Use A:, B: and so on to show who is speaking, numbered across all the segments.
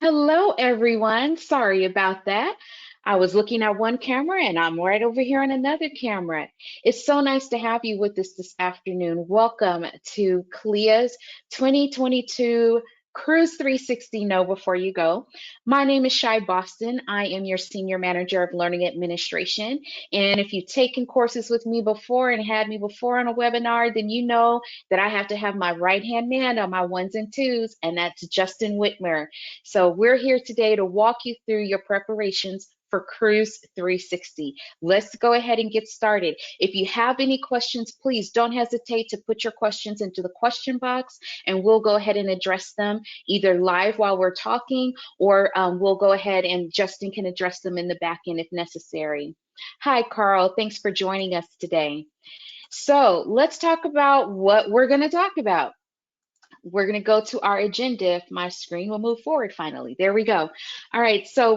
A: Hello, everyone. Sorry about that. I was looking at one camera and I'm right over here on another camera. It's so nice to have you with us this afternoon. Welcome to CLIA's 2022 Cruise 360 Know Before You Go. My name is Shy Boston. I am your Senior Manager of Learning Administration. And if you've taken courses with me before and had me before on a webinar, then you know that I have to have my right-hand man on my ones and twos, and that's Justin Whitmer. So we're here today to walk you through your preparations for Cruise 360. Let's go ahead and get started. If you have any questions, please don't hesitate to put your questions into the question box and we'll go ahead and address them either live while we're talking or we'll go ahead and Justin can address them in the back end if necessary. Hi, Carl. Thanks for joining us today. So let's talk about what we're going to talk about. We're going to go to our agenda if my screen will move forward finally. There we go. All right, so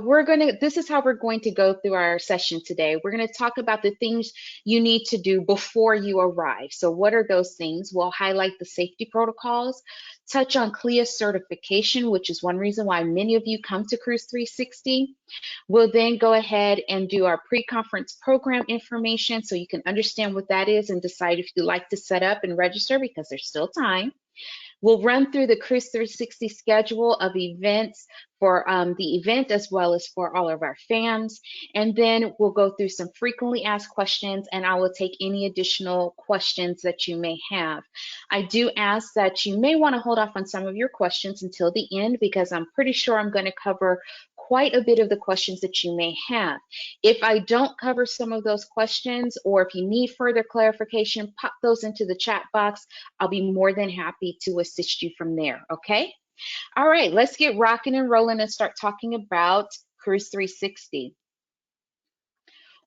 A: this is how we're going to go through our session today. We're going to talk about the things you need to do before you arrive. So what are those things? We'll highlight the safety protocols, touch on CLIA certification, which is one reason why many of you come to Cruise 360. We'll then go ahead and do our pre-conference program information so you can understand what that is and decide if you'd like to set up and register because there's still time. We'll run through the Cruise 360 schedule of events for the event as well as for all of our fans. And then we'll go through some frequently asked questions and I will take any additional questions that you may have. I do ask that you may want to hold off on some of your questions until the end because I'm pretty sure I'm going to cover quite a bit of the questions that you may have. If I don't cover some of those questions or if you need further clarification, pop those into the chat box. I'll be more than happy to assist you from there, okay? All right, let's get rocking and rolling and start talking about Cruise 360.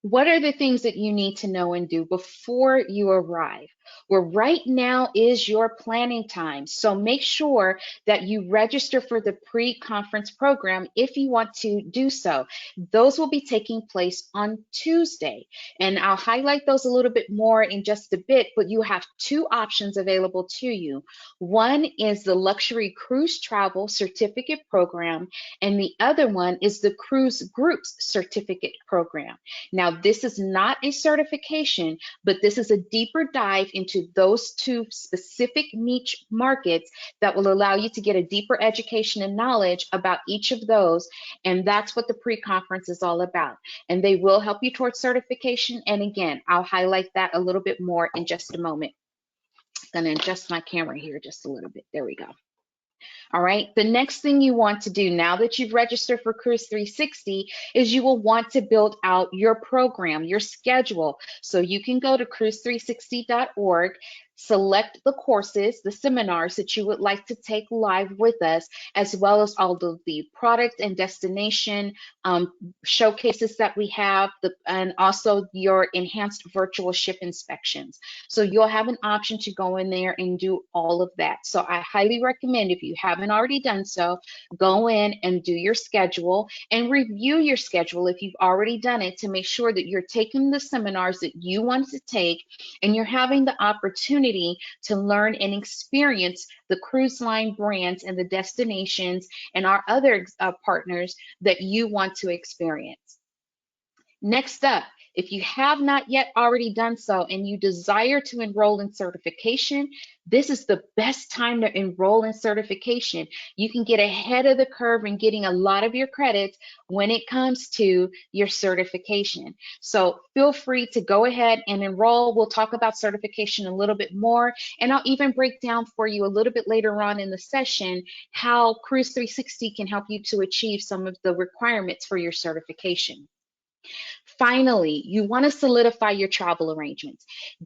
A: What are the things that you need to know and do before you arrive? Well, right now is your planning time. So make sure that you register for the pre-conference program if you want to do so. Those will be taking place on Tuesday. And I'll highlight those a little bit more in just a bit, but you have two options available to you. One is the Luxury Cruise Travel Certificate Program, and the other one is the Cruise Groups Certificate Program. Now, this is not a certification, but this is a deeper dive into those two specific niche markets that will allow you to get a deeper education and knowledge about each of those. And that's what the pre-conference is all about. And they will help you towards certification. And again, I'll highlight that a little bit more in just a moment. I'm going to adjust my camera here just a little bit. There we go. All right, the next thing you want to do now that you've registered for Cruise 360 is you will want to build out your program, your schedule. So you can go to cruise360.org, select the courses, the seminars that you would like to take live with us, as well as all of the product and destination showcases that we have, and also your enhanced virtual ship inspections. So you'll have an option to go in there and do all of that. So I highly recommend, if you haven't already done so, go in and do your schedule and review your schedule if you've already done it to make sure that you're taking the seminars that you want to take and you're having the opportunity to learn and experience the cruise line brands and the destinations and our other partners that you want to experience. Next up, if you have not yet already done so and you desire to enroll in certification, this is the best time to enroll in certification. You can get ahead of the curve in getting a lot of your credits when it comes to your certification. So feel free to go ahead and enroll. We'll talk about certification a little bit more, and I'll even break down for you a little bit later on in the session how Cruise 360 can help you to achieve some of the requirements for your certification. Finally, you want to solidify your travel arrangements.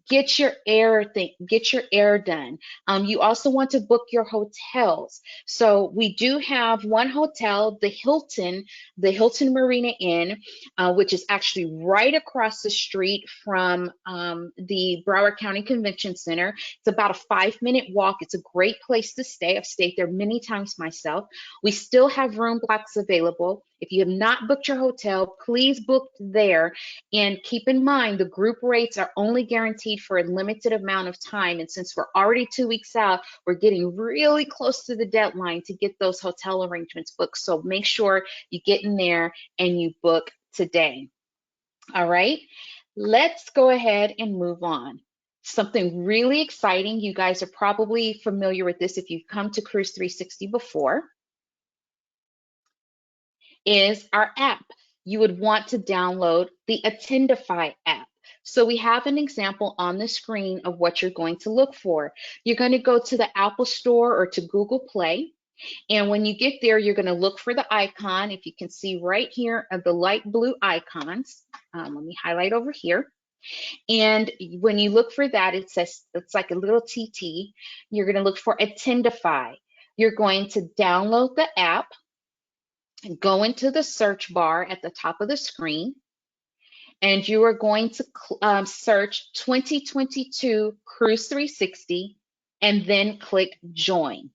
A: Get your air done. You also want to book your hotels. So we do have one hotel, the Hilton Marina Inn, which is actually right across the street from the Broward County Convention Center. It's about a 5-minute walk. It's a great place to stay. I've stayed there many times myself. We still have room blocks available. If you have not booked your hotel, please book there. And keep in mind, the group rates are only guaranteed for a limited amount of time. And since we're already 2 weeks out, we're getting really close to the deadline to get those hotel arrangements booked. So make sure you get in there and you book today. All right, let's go ahead and move on. Something really exciting. You guys are probably familiar with this if you've come to Cruise 360 before, is our app. You would want to download the Attendify app. So we have an example on the screen of what you're going to look for. You're going to go to the Apple Store or to Google Play. And when you get there, you're going to look for the icon. If you can see right here of the light blue icons, let me highlight over here. And when you look for that, it says it's like a little TT. You're going to look for Attendify. You're going to download the app, go into the search bar at the top of the screen, and you are going to search 2022 Cruise 360 and then click Join.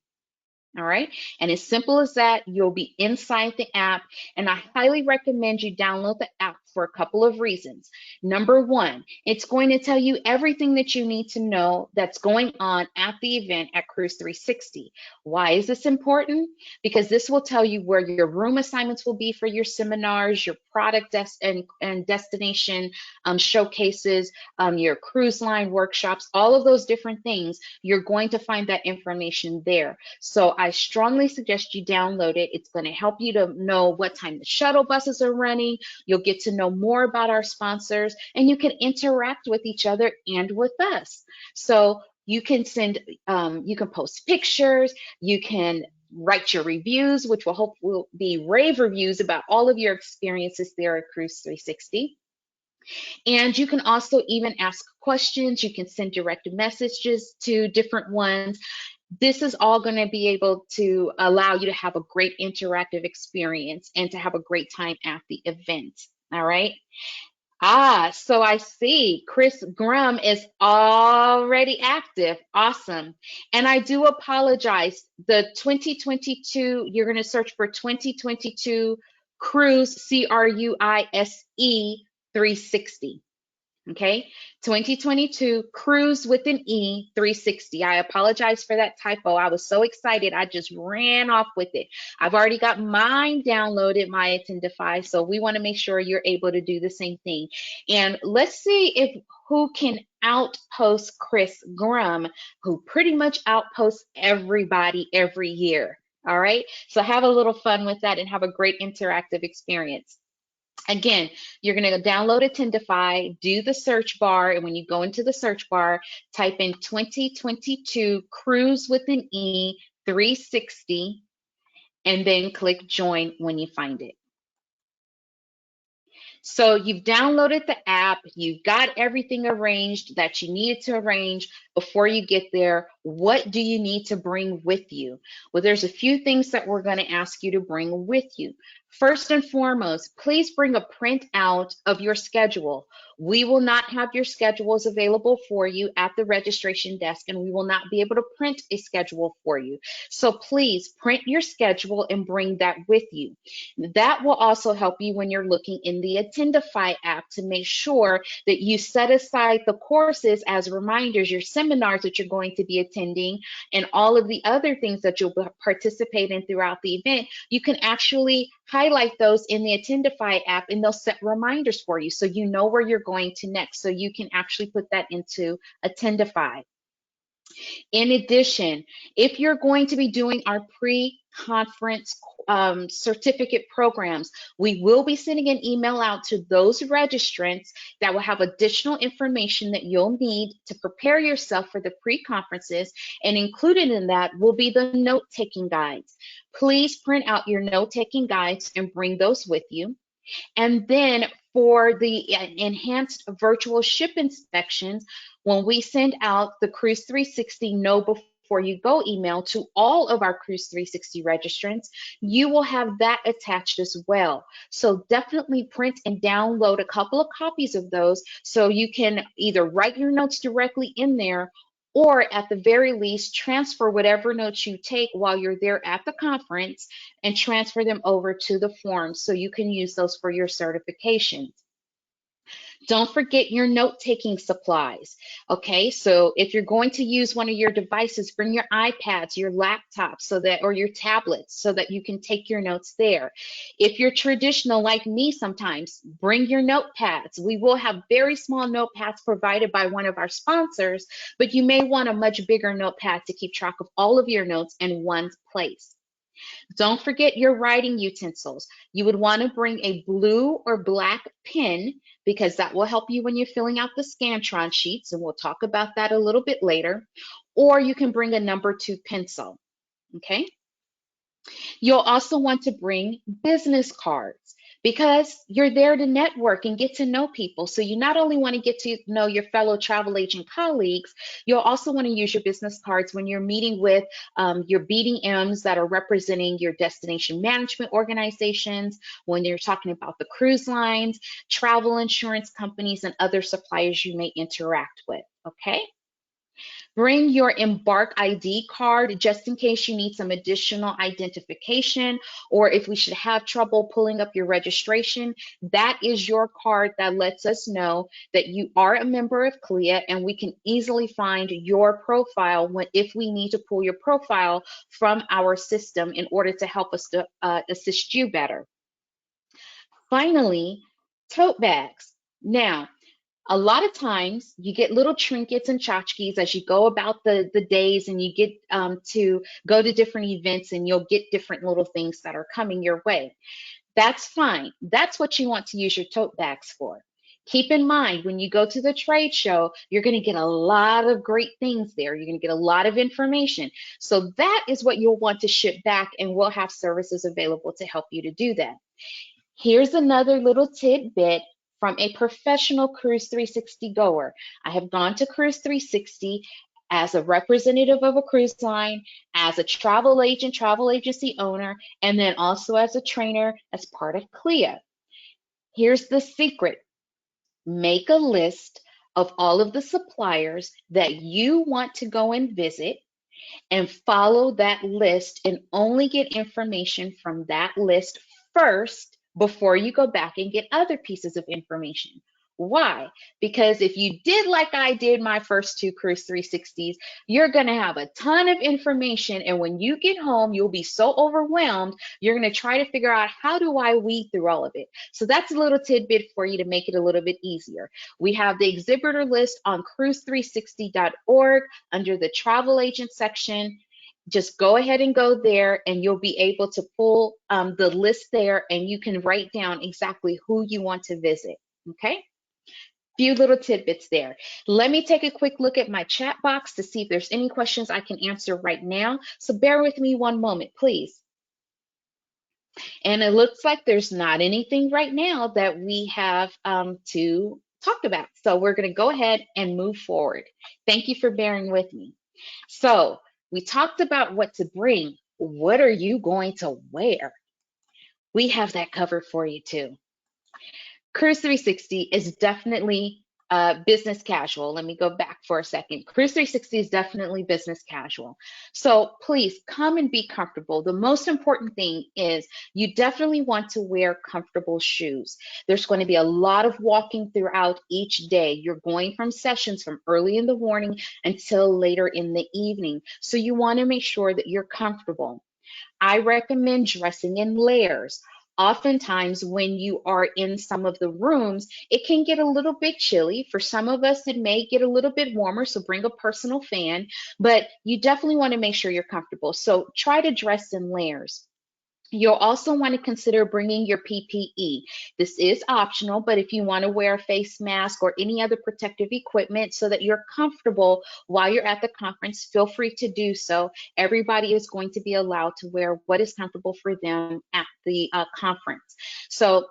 A: All right, and as simple as that, you'll be inside the app, and I highly recommend you download the app for a couple of reasons. Number one, it's going to tell you everything that you need to know that's going on at the event at Cruise 360. Why is this important? Because this will tell you where your room assignments will be for your seminars, your product and destination showcases, your cruise line workshops, all of those different things. You're going to find that information there. So I strongly suggest you download it. It's going to help you to know what time the shuttle buses are running. You'll get to know more about our sponsors, and you can interact with each other and with us. So you can send, you can post pictures, you can write your reviews, which will be rave reviews about all of your experiences there at Cruise 360. And you can also even ask questions. You can send direct messages to different ones. This is all going to be able to allow you to have a great interactive experience and to have a great time at the event. All right. So I see Chris Grum is already active. Awesome. And I do apologize. The 2022, you're going to search for 2022 Cruise, CRUISE 360. Okay, 2022 Cruise with an E 360. I apologize for that typo. I was so excited. I just ran off with it. I've already got mine downloaded, my Attendify. So we want to make sure you're able to do the same thing. And let's see if who can outpost Chris Grum, who pretty much outposts everybody every year. All right. So have a little fun with that and have a great interactive experience. Again, you're going to download Attendify, do the search bar, and when you go into the search bar, type in 2022 Cruise with an E 360, and then click Join when you find it. So you've downloaded the app, you've got everything arranged that you needed to arrange before you get there. What do you need to bring with you? Well, there's a few things that we're going to ask you to bring with you. First and foremost, please bring a printout of your schedule. We will not have your schedules available for you at the registration desk, and we will not be able to print a schedule for you. So please print your schedule and bring that with you. That will also help you when you're looking in the Attendify app to make sure that you set aside the courses as reminders, your seminars that you're going to be attending, and all of the other things that you'll participate in throughout the event. You can actually highlight those in the Attendify app, and they'll set reminders for you so you know where you're going to next. So you can actually put that into Attendify. In addition, if you're going to be doing our pre-conference certificate programs, we will be sending an email out to those registrants that will have additional information that you'll need to prepare yourself for the pre-conferences, and included in that will be the note-taking guides. Please print out your note-taking guides and bring those with you. And then for the enhanced virtual ship inspections, when we send out the Cruise 360 Know Before You Go email to all of our Cruise 360 registrants, you will have that attached as well. So definitely print and download a couple of copies of those so you can either write your notes directly in there, or at the very least, transfer whatever notes you take while you're there at the conference and transfer them over to the forms so you can use those for your certifications. Don't forget your note-taking supplies. Okay, so if you're going to use one of your devices, bring your iPads, your laptops, or your tablets so that you can take your notes there. If you're traditional like me sometimes, bring your notepads. We will have very small notepads provided by one of our sponsors, but you may want a much bigger notepad to keep track of all of your notes in one place. Don't forget your writing utensils. You would want to bring a blue or black pen because that will help you when you're filling out the Scantron sheets, and we'll talk about that a little bit later. Or you can bring a number 2 pencil, okay? You'll also want to bring business cards because you're there to network and get to know people. So you not only want to get to know your fellow travel agent colleagues, you'll also want to use your business cards when you're meeting with your BDMs that are representing your destination management organizations, when you're talking about the cruise lines, travel insurance companies, and other suppliers you may interact with, okay? Bring your Embark ID card just in case you need some additional identification, or if we should have trouble pulling up your registration. That is your card that lets us know that you are a member of CLIA, and we can easily find your profile if we need to pull your profile from our system in order to help us to assist you better. Finally, tote bags. Now, a lot of times you get little trinkets and tchotchkes as you go about the days, and you get to go to different events, and you'll get different little things that are coming your way. That's fine. That's what you want to use your tote bags for. Keep in mind, when you go to the trade show, you're going to get a lot of great things there. You're going to get a lot of information. So that is what you'll want to ship back, and we'll have services available to help you to do that. Here's another little tidbit from a professional Cruise 360 goer. I have gone to Cruise 360 as a representative of a cruise line, as a travel agent, travel agency owner, and then also as a trainer as part of CLIA. Here's the secret. Make a list of all of the suppliers that you want to go and visit, and follow that list, and only get information from that list first before you go back and get other pieces of information. Why? Because if you did like I did my first 2 Cruise 360s, you're going to have a ton of information, and when you get home, you'll be so overwhelmed, you're going to try to figure out, how do I weed through all of it? So that's a little tidbit for you to make it a little bit easier. We have the exhibitor list on cruise360.org under the travel agent section. Just go ahead and go there, and you'll be able to pull the list there, and you can write down exactly who you want to visit, okay? Few little tidbits there. Let me take a quick look at my chat box to see if there's any questions I can answer right now. So bear with me one moment, please. And it looks like there's not anything right now that we have to talk about. So we're going to go ahead and move forward. Thank you for bearing with me. So we talked about what to bring. What are you going to wear? We have that covered for you too. Cruise 360 is definitely business casual. Let me go back for a second. Cruise 360 is definitely business casual. So please come and be comfortable. The most important thing is you definitely want to wear comfortable shoes. There's going to be a lot of walking throughout each day. You're going from sessions from early in the morning until later in the evening. So you want to make sure that you're comfortable. I recommend dressing in layers. Oftentimes, when you are in some of the rooms, it can get a little bit chilly. For some of us, it may get a little bit warmer, so bring a personal fan, but you definitely want to make sure you're comfortable. So try to dress in layers. You'll also want to consider bringing your PPE. This is optional, but if you want to wear a face mask or any other protective equipment so that you're comfortable while you're at the conference, feel free to do so. Everybody is going to be allowed to wear what is comfortable for them at the conference. So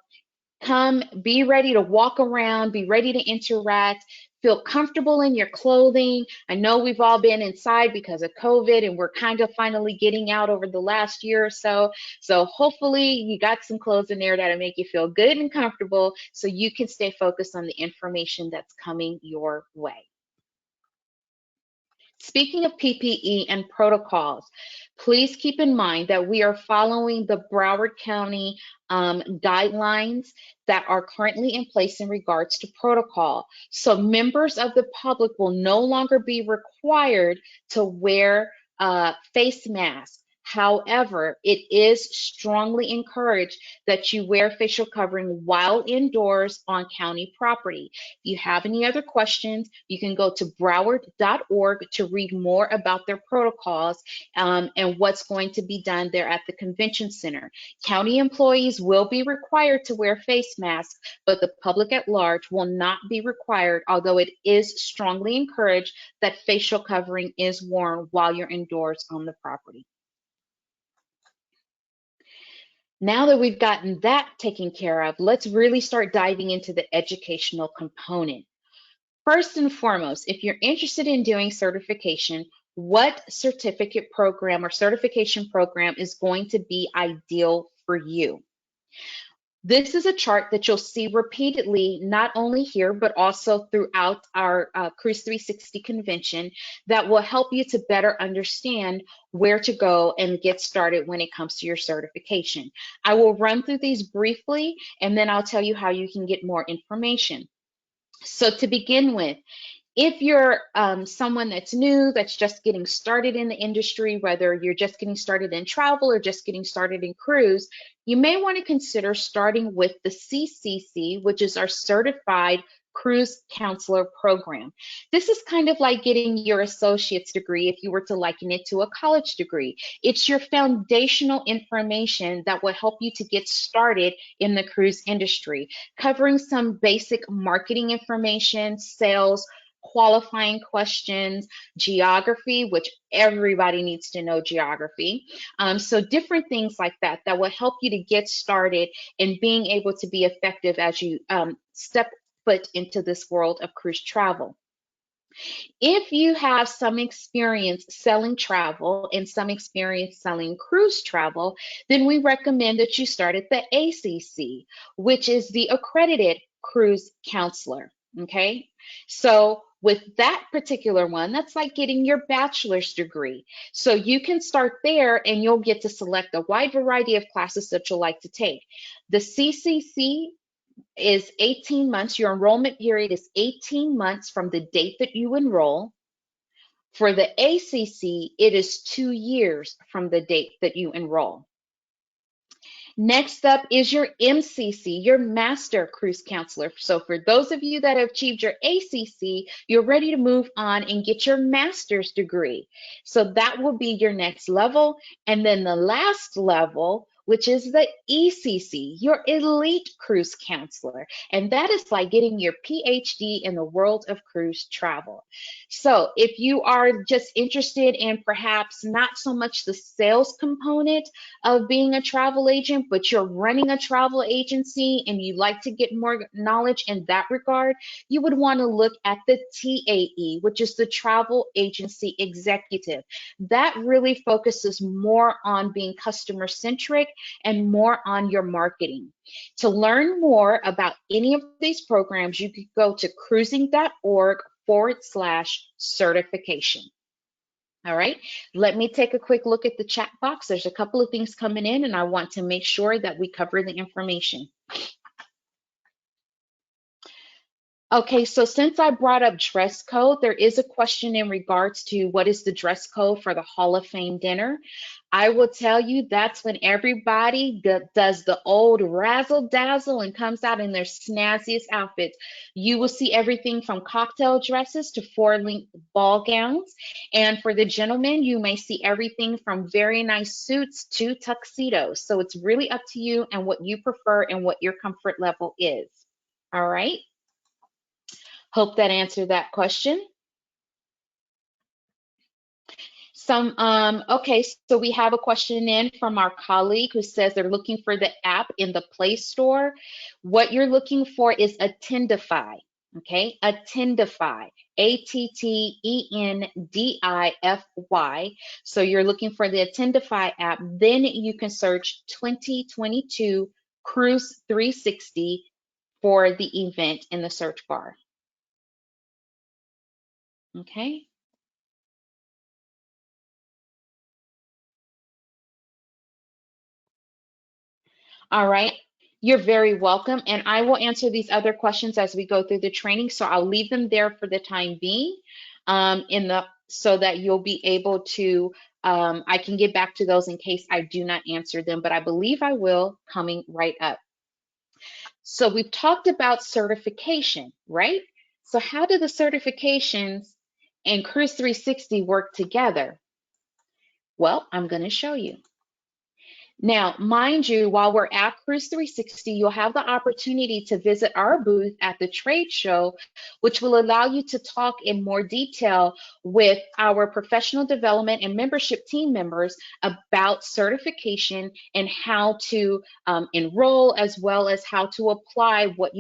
A: come, be ready to walk around, be ready to interact, feel comfortable in your clothing. I know we've all been inside because of COVID, and we're kind of finally getting out over the last year or so. So hopefully you got some clothes in there that'll make you feel good and comfortable so you can stay focused on the information that's coming your way. Speaking of PPE and protocols, please keep in mind that we are following the Broward County guidelines that are currently in place in regards to protocol. So members of the public will no longer be required to wear face masks. However, it is strongly encouraged that you wear facial covering while indoors on county property. If you have any other questions, you can go to broward.org to read more about their protocols and what's going to be done there at the convention center. County employees will be required to wear face masks, but the public at large will not be required, although it is strongly encouraged that facial covering is worn while you're indoors on the property. Now that we've gotten that taken care of, let's really start diving into the educational component. First and foremost, if you're interested in doing certification, what certificate program or certification program is going to be ideal for you? This is a chart that you'll see repeatedly, not only here, but also throughout our Cruise360 convention that will help you to better understand where to go and get started when it comes to your certification. I will run through these briefly, and then I'll tell you how you can get more information. So to begin with, if you're someone that's new, that's just getting started in the industry, whether you're just getting started in travel or just getting started in cruise, you may want to consider starting with the CCC, which is our Certified Cruise Counselor Program. This is kind of like getting your associate's degree if you were to liken it to a college degree. It's your foundational information that will help you to get started in the cruise industry, covering some basic marketing information, sales, qualifying questions, geography, which everybody needs to know geography. So different things like that that will help you to get started in being able to be effective as you step foot into this world of cruise travel. If you have some experience selling travel and some experience selling cruise travel, then we recommend that you start at the ACC, which is the Accredited Cruise Counselor. Okay, so with that particular one, that's like getting your bachelor's degree. So you can start there and you'll get to select a wide variety of classes that you'll like to take. The CCC is 18 months. Your enrollment period is 18 months from the date that you enroll. For the ACC, it is 2 years from the date that you enroll. Next up is your MCC, your Master Cruise Counselor. So for those of you that have achieved your ACC, you're ready to move on and get your master's degree. So that will be your next level. And then the last level, which is the ECC, your Elite Cruise Counselor. And that is like getting your PhD in the world of cruise travel. So if you are just interested in perhaps not so much the sales component of being a travel agent, but you're running a travel agency and you like to get more knowledge in that regard, you would want to look at the TAE, which is the Travel Agency Executive. That really focuses more on being customer centric and more on your marketing. To learn more about any of these programs, you could go to cruising.org/certification. All right, let me take a quick look at the chat box. There's a couple of things coming in and I want to make sure that we cover the information. Okay, so since I brought up dress code, there is a question in regards to what is the dress code for the Hall of Fame dinner. I will tell you that's when everybody does the old razzle dazzle and comes out in their snazziest outfits. You will see everything from cocktail dresses to four-length ball gowns. And for the gentlemen, you may see everything from very nice suits to tuxedos. So it's really up to you and what you prefer and what your comfort level is. All right. Hope that answered that question. Okay, so we have a question in from our colleague who says they're looking for the app in the Play Store. What you're looking for is Attendify, okay? Attendify, Attendify. So you're looking for the Attendify app. Then you can search 2022 Cruise 360 for the event in the search bar. Okay. All right. You're very welcome. And I will answer these other questions as we go through the training. So I'll leave them there for the time being, so that you'll be able to, I can get back to those in case I do not answer them, but I believe I will coming right up. So we've talked about certification, right? So how do the certifications and Cruise 360 work together? Well, I'm going to show you. Now, mind you, while we're at Cruise 360, you'll have the opportunity to visit our booth at the trade show, which will allow you to talk in more detail with our professional development and membership team members about certification and how to enroll, as well as how to apply what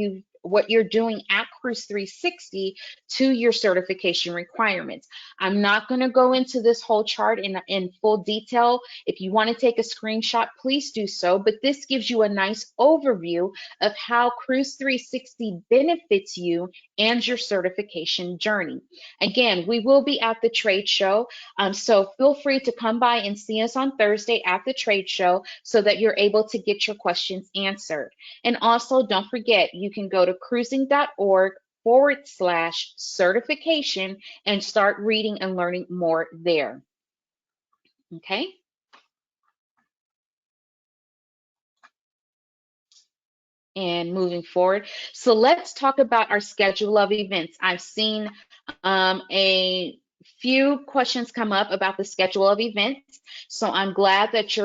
A: you're doing at Cruise 360 to your certification requirements. I'm not going to go into this whole chart in full detail. If you want to take a screenshot, please do so. But this gives you a nice overview of how Cruise 360 benefits you and your certification journey. Again, we will be at the trade show, so feel free to come by and see us on Thursday at the trade show so that you're able to get your questions answered. And also, don't forget, you can go to cruising.org/certification and start reading and learning more there. Okay. And moving forward. So let's talk about our schedule of events. I've seen a few questions come up about the schedule of events. So I'm glad that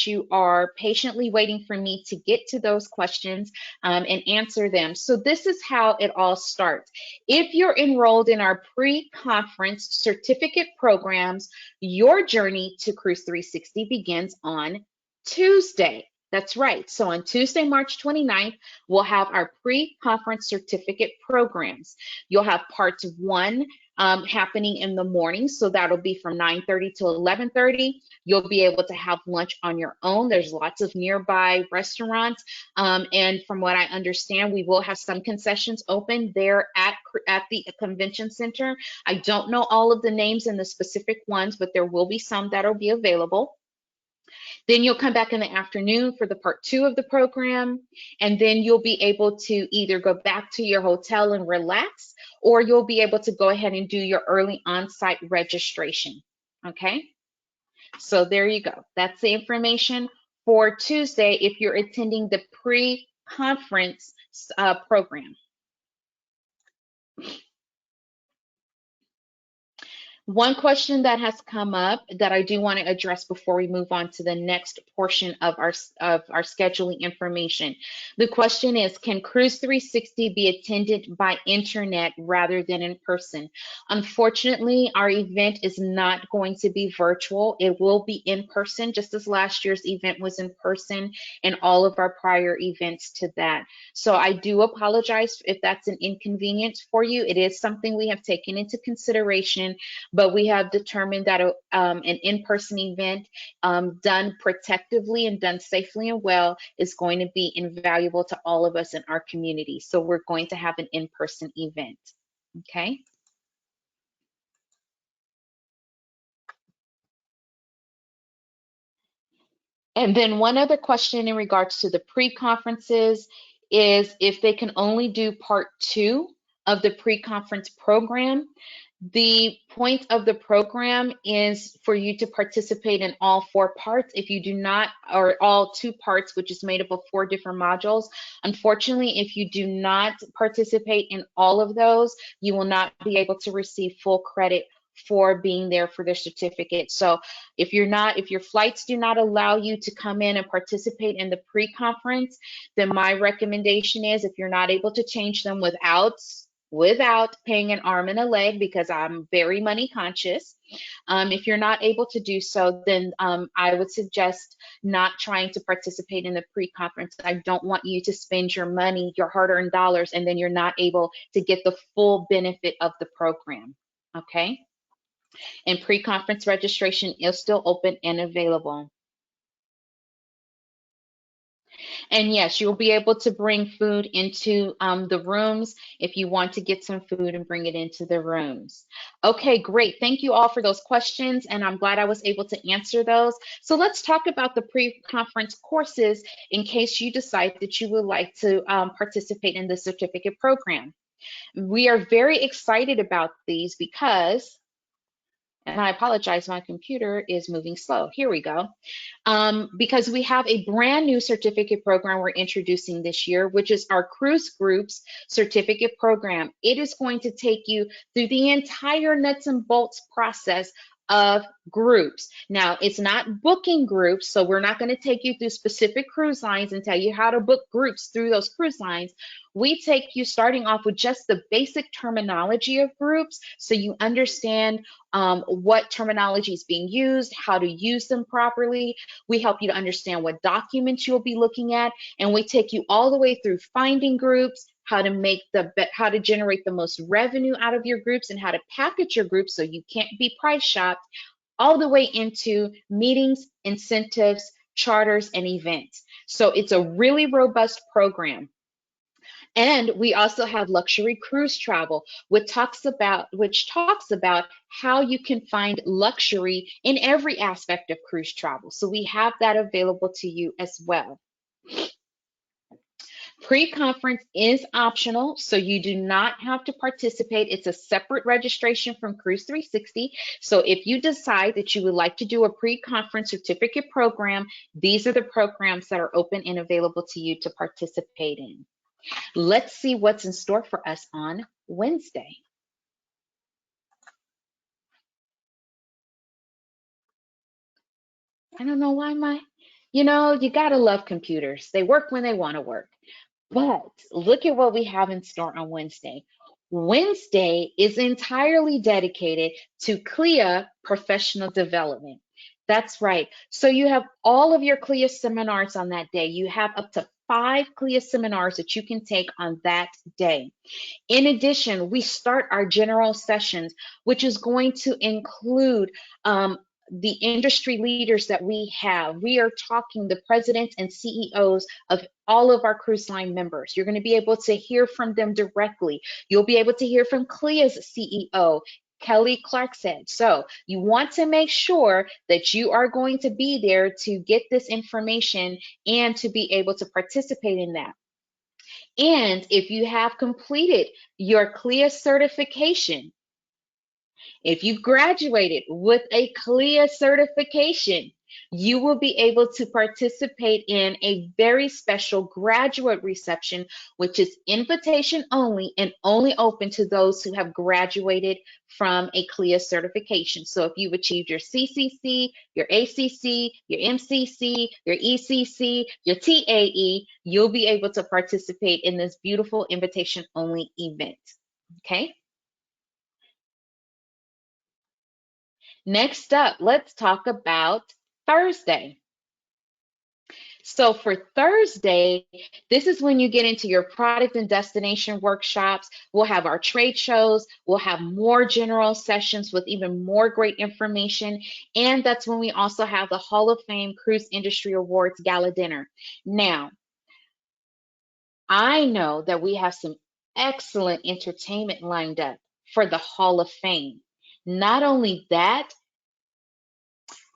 A: you are patiently waiting for me to get to those questions and answer them. So this is how it all starts. If you're enrolled in our pre-conference certificate programs, your journey to Cruise 360 begins on Tuesday. That's right. So on Tuesday, March 29th, we'll have our pre-conference certificate programs. You'll have parts one happening in the morning. So that'll be from 9:30 to 11:30. You'll be able to have lunch on your own. There's lots of nearby restaurants. And from what I understand, we will have some concessions open there at the convention center. I don't know all of the names and the specific ones, but there will be some that'll be available. Then you'll come back in the afternoon for the part two of the program, and then you'll be able to either go back to your hotel and relax, or you'll be able to go ahead and do your early on-site registration. Okay, so there you go. That's the information for Tuesday if you're attending the pre-conference program. One question that has come up that I do want to address before we move on to the next portion of our scheduling information. The question is, can Cruise 360 be attended by internet rather than in person? Unfortunately, our event is not going to be virtual. It will be in person, just as last year's event was in person and all of our prior events to that. So I do apologize if that's an inconvenience for you. It is something we have taken into consideration, but we have determined that an in-person event done protectively and done safely and well is going to be invaluable to all of us in our community. So we're going to have an in-person event, okay? And then one other question in regards to the pre-conferences is if they can only do part two of the pre-conference program. The point of the program is for you to participate in all four parts. If you do not, or all two parts, which is made up of 4 different modules, unfortunately, if you do not participate in all of those, you will not be able to receive full credit for being there for their certificate. So if your flights do not allow you to come in and participate in the pre-conference, then my recommendation is, if you're not able to change them without paying an arm and a leg, because I'm very money conscious. If you're not able to do so, then I would suggest not trying to participate in the pre-conference. I don't want you to spend your money, your hard-earned dollars, and then you're not able to get the full benefit of the program, okay? And pre-conference registration is still open and available. And yes, you'll be able to bring food into the rooms if you want to get some food and bring it into the rooms. Okay, great. Thank you all for those questions, and I'm glad I was able to answer those. So let's talk about the pre-conference courses in case you decide that you would like to participate in the certificate program. We are very excited about these because, and I apologize, my computer is moving slow. Here we go. Because we have a brand new certificate program we're introducing this year, which is our Cruise Groups certificate program. It is going to take you through the entire nuts and bolts process of groups. Now, it's not booking groups, so we're not going to take you through specific cruise lines and tell you how to book groups through those cruise lines. We take you starting off with just the basic terminology of groups so you understand what terminology is being used, how to use them properly. We help you to understand what documents you'll be looking at, and we take you all the way through finding groups, how to generate the most revenue out of your groups, and how to package your groups so you can't be price shopped, all the way into meetings, incentives, charters, and events. So it's a really robust program. And we also have luxury cruise travel, which talks about how you can find luxury in every aspect of cruise travel. So we have that available to you as well. Pre-conference is optional, so you do not have to participate. It's a separate registration from Cruise360. So if you decide that you would like to do a pre-conference certificate program, these are the programs that are open and available to you to participate in. Let's see what's in store for us on Wednesday. I don't know why you gotta love computers. They work when they want to work. But look at what we have in store on Wednesday. Wednesday is entirely dedicated to CLIA professional development. That's right. So you have all of your CLIA seminars on that day. You have up to 5 CLIA seminars that you can take on that day. In addition, we start our general sessions, which is going to include the industry leaders that we have. We are talking the presidents and CEOs of all of our cruise line members. You're going to be able to hear from them directly. You'll be able to hear from CLIA's CEO, Kelly Clarkson. So you want to make sure that you are going to be there to get this information and to be able to participate in that. And if you have completed your CLIA certification, if you graduated with a CLIA certification, you will be able to participate in a very special graduate reception, which is invitation only and only open to those who have graduated from a CLIA certification. So if you've achieved your CCC, your ACC, your MCC, your ECC, your TAE, you'll be able to participate in this beautiful invitation only event. Okay. Next up, let's talk about Thursday. So for Thursday, this is when you get into your product and destination workshops. We'll have our trade shows. We'll have more general sessions with even more great information. And that's when we also have the Hall of Fame Cruise Industry Awards Gala Dinner. Now, I know that we have some excellent entertainment lined up for the Hall of Fame. Not only that,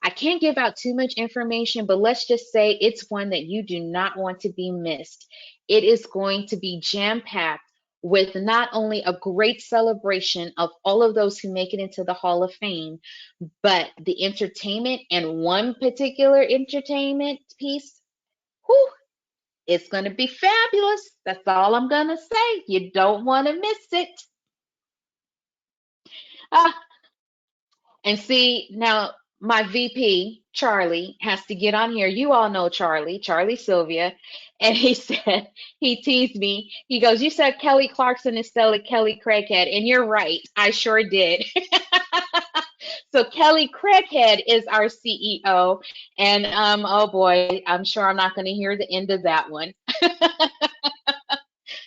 A: I can't give out too much information, but let's just say it's one that you do not want to be missed. It is going to be jam-packed with not only a great celebration of all of those who make it into the Hall of Fame, but the entertainment and one particular entertainment piece. Whew, it's going to be fabulous. That's all I'm going to say. You don't want to miss it. Ah, And see, now my VP, Charlie, has to get on here. You all know Charlie, Charlie Sylvia. And he said, he teased me. He goes, you said Kelly Clarkson instead of Kelly Craighead. And you're right. I sure did. So Kelly Craighead is our CEO. And oh boy, I'm sure I'm not going to hear the end of that one.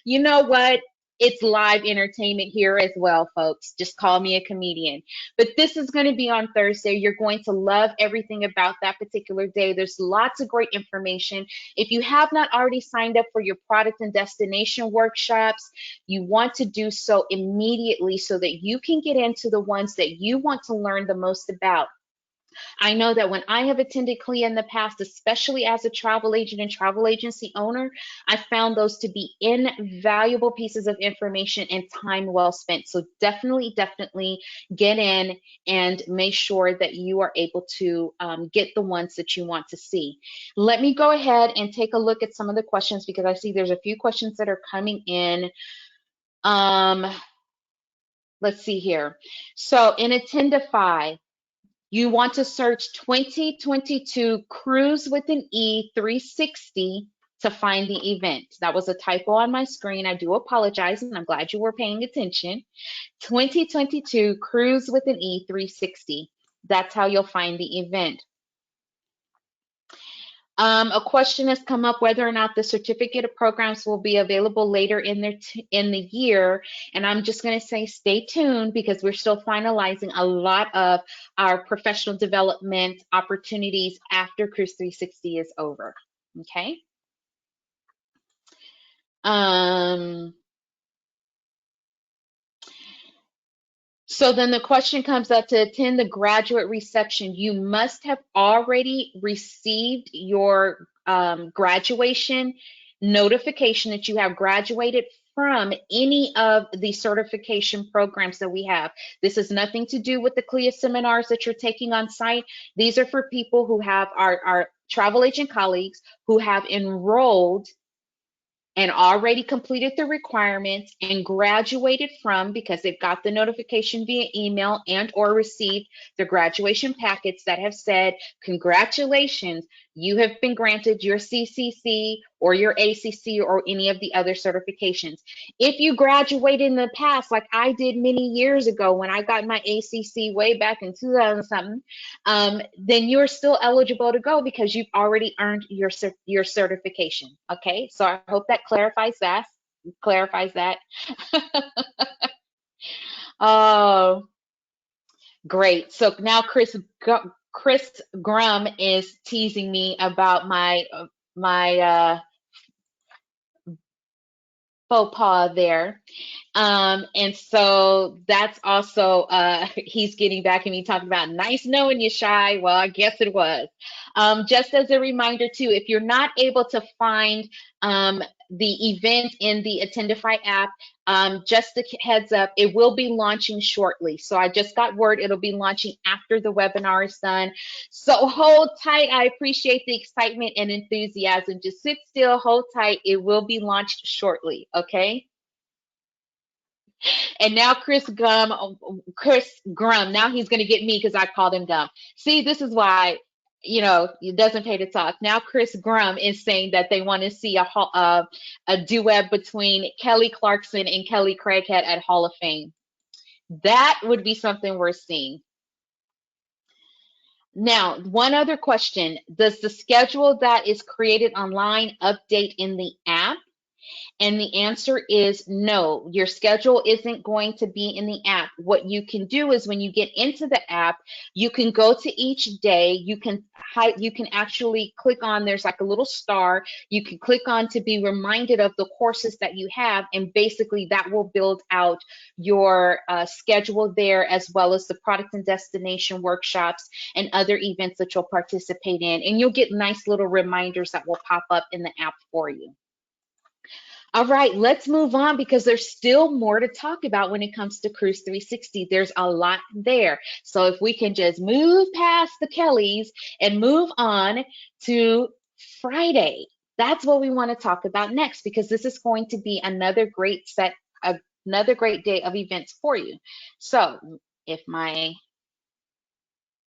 A: You know what? It's live entertainment here as well, folks. Just call me a comedian. But this is going to be on Thursday. You're going to love everything about that particular day. There's lots of great information. If you have not already signed up for your product and destination workshops, you want to do so immediately so that you can get into the ones that you want to learn the most about. I know that when I have attended CLIA in the past, especially as a travel agent and travel agency owner, I found those to be invaluable pieces of information and time well spent. So definitely, definitely get in and make sure that you are able to get the ones that you want to see. Let me go ahead and take a look at some of the questions because I see there's a few questions that are coming in. Let's see here. So in Attendify, you want to search 2022 Cruise with an E 360 to find the event. That was a typo on my screen. I do apologize, and I'm glad you were paying attention. 2022 Cruise with an E 360. That's how you'll find the event. A question has come up whether or not the certificate of programs will be available later in the year, and I'm just going to say stay tuned because we're still finalizing a lot of our professional development opportunities after Cruise 360 is over. Okay. So then the question comes up: to attend the graduate reception, you must have already received your graduation notification that you have graduated from any of the certification programs that we have. This has nothing to do with the CLIA seminars that you're taking on site. These are for people who have our travel agent colleagues who have enrolled and already completed the requirements and graduated from, because they've got the notification via email and or received the graduation packets that have said, congratulations, you have been granted your CCC or your ACC or any of the other certifications. If you graduated in the past, like I did many years ago when I got my ACC way back in 2000 something, then you're still eligible to go because you've already earned your certification. Okay, so I hope that clarifies that. Oh, great. So now Chris Grum is teasing me about my faux pas there. And so that's also, he's getting back at me talking about nice knowing you, Shy. Well, I guess it was. Just as a reminder too, if you're not able to find the event in the Attendify app, just a heads up, it will be launching shortly. So I just got word it'll be launching after the webinar is done. So hold tight. I appreciate the excitement and enthusiasm. Just sit still, hold tight. It will be launched shortly, okay? And now Chris Grum, now he's going to get me because I called him dumb. See, this is why, he doesn't pay to talk. Now Chris Grum is saying that they want to see a duet between Kelly Clarkson and Kelly Craighead at Hall of Fame. That would be something worth seeing. Now, one other question. Does the schedule that is created online update in the app? And the answer is no, your schedule isn't going to be in the app. What you can do is when you get into the app, you can go to each day, you can actually click on, there's like a little star, you can click on to be reminded of the courses that you have, and basically that will build out your schedule there, as well as the product and destination workshops and other events that you'll participate in. And you'll get nice little reminders that will pop up in the app for you. All right, let's move on because there's still more to talk about when it comes to Cruise 360. There's a lot there. So if we can just move past the Kellys and move on to Friday, that's what we want to talk about next, because this is going to be another great day of events for you. So if my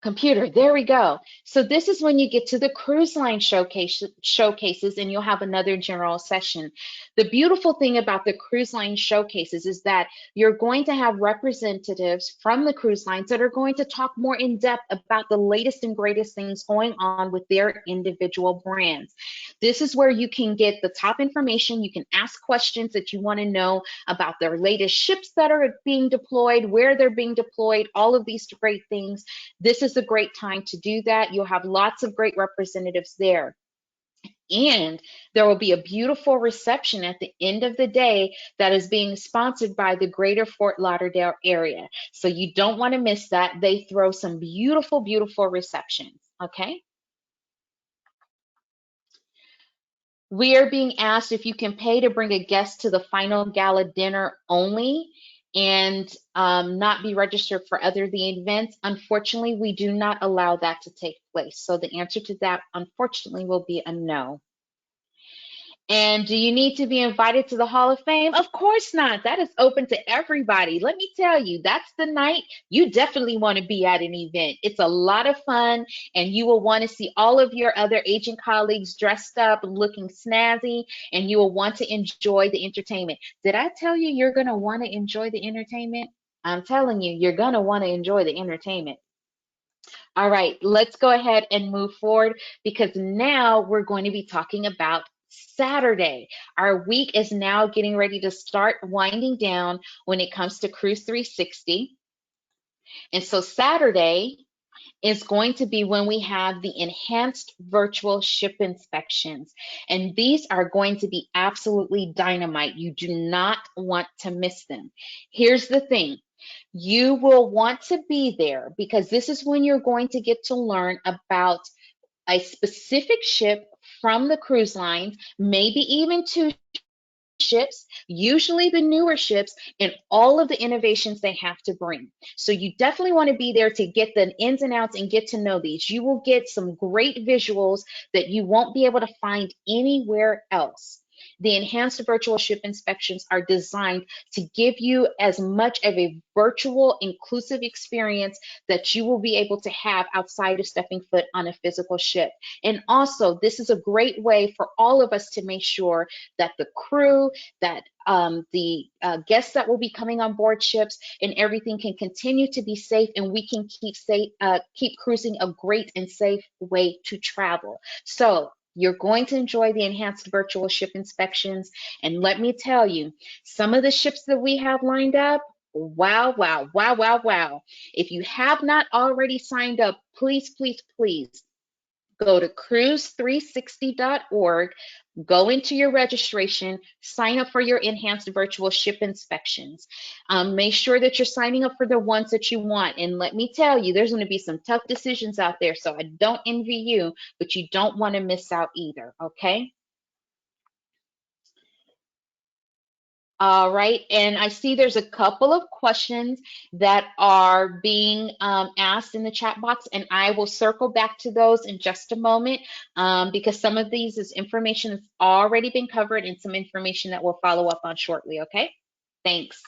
A: computer, there we go. So this is when you get to the cruise line showcases, and you'll have another general session. The beautiful thing about the cruise line showcases is that you're going to have representatives from the cruise lines that are going to talk more in depth about the latest and greatest things going on with their individual brands. This is where you can get the top information. You can ask questions that you want to know about their latest ships that are being deployed, where they're being deployed, all of these great things. This is a great time to do that. You'll have lots of great representatives there. And there will be a beautiful reception at the end of the day that is being sponsored by the greater Fort Lauderdale area. So you don't want to miss that. They throw some beautiful, beautiful receptions. Okay. We are being asked if you can pay to bring a guest to the final gala dinner only and not be registered for other the events. Unfortunately, we do not allow that to take place. So the answer to that, unfortunately, will be a no. And do you need to be invited to the Hall of Fame? Of course not. That is open to everybody. Let me tell you, that's the night you definitely want to be at an event. It's a lot of fun, and you will want to see all of your other agent colleagues dressed up, looking snazzy, and you will want to enjoy the entertainment. Did I tell you you're going to want to enjoy the entertainment? I'm telling you, you're going to want to enjoy the entertainment. All right, let's go ahead and move forward because now we're going to be talking about Saturday. Our week is now getting ready to start winding down when it comes to Cruise 360. And so Saturday is going to be when we have the enhanced virtual ship inspections. And these are going to be absolutely dynamite. You do not want to miss them. Here's the thing. You will want to be there because this is when you're going to get to learn about a specific ship from the cruise lines, maybe even two ships, usually the newer ships, and all of the innovations they have to bring. So you definitely want to be there to get the ins and outs and get to know these. You will get some great visuals that you won't be able to find anywhere else. The enhanced virtual ship inspections are designed to give you as much of a virtual inclusive experience that you will be able to have outside of stepping foot on a physical ship. And also, this is a great way for all of us to make sure that the crew, that the guests that will be coming on board ships and everything can continue to be safe, and we can keep cruising a great and safe way to travel. So you're going to enjoy the enhanced virtual ship inspections. And let me tell you, some of the ships that we have lined up, wow, wow, wow, wow, wow. If you have not already signed up, please, please, please go to cruise360.org, go into your registration, sign up for your enhanced virtual ship inspections. Make sure that you're signing up for the ones that you want. And let me tell you, there's going to be some tough decisions out there. So I don't envy you, but you don't want to miss out either. Okay. All right, and I see there's a couple of questions that are being asked in the chat box, and I will circle back to those in just a moment because some of these is information that's already been covered and some information that we'll follow up on shortly, okay? Thanks.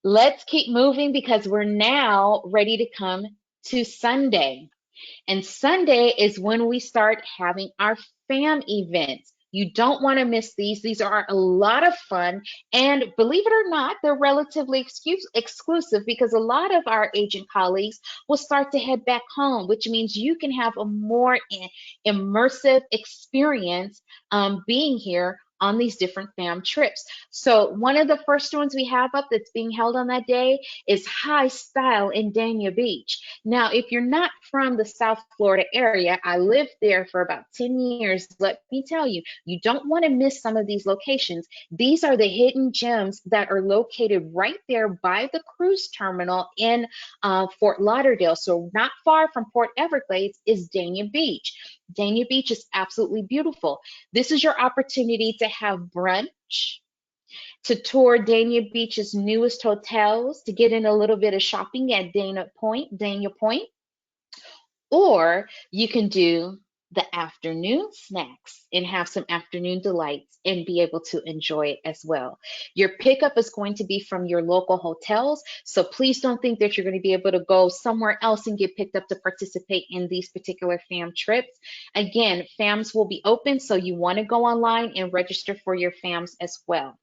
A: Let's keep moving because we're now ready to come to Sunday. And Sunday is when we start having our FAM events. You don't want to miss these. These are a lot of fun. And believe it or not, they're relatively exclusive because a lot of our agent colleagues will start to head back home, which means you can have a more immersive experience being here on these different FAM trips. So one of the first ones we have up that's being held on that day is High Style in Dania Beach. Now, if you're not from the South Florida area, I lived there for about 10 years. Let me tell you, you don't want to miss some of these locations. These are the hidden gems that are located right there by the cruise terminal in Fort Lauderdale. So not far from Port Everglades is Dania Beach. Dania Beach is absolutely beautiful. This is your opportunity to have brunch, to tour Dania Beach's newest hotels, to get in a little bit of shopping at Dania Point, or you can do the afternoon snacks and have some afternoon delights and be able to enjoy it as well. Your pickup is going to be from your local hotels, so please don't think that you're going to be able to go somewhere else and get picked up to participate in these particular FAM trips. Again, FAMs will be open, so you want to go online and register for your FAMs as well.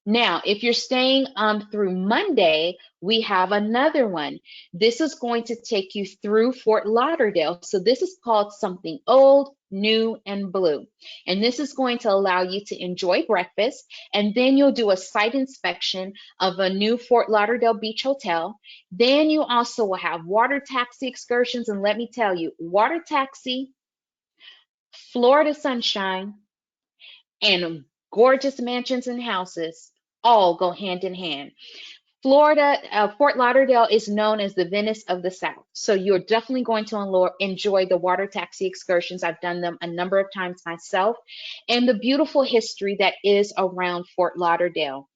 A: Now, if you're staying through Monday, we have another one. This is going to take you through Fort Lauderdale. So this is called Something Old, new, and blue. And this is going to allow you to enjoy breakfast, and then you'll do a site inspection of a new Fort Lauderdale Beach hotel. Then you also will have water taxi excursions, and let me tell you, water taxi, Florida sunshine, and gorgeous mansions and houses all go hand in hand. Florida, Fort Lauderdale is known as the Venice of the South. So you're definitely going to enjoy the water taxi excursions. I've done them a number of times myself, and the beautiful history that is around Fort Lauderdale.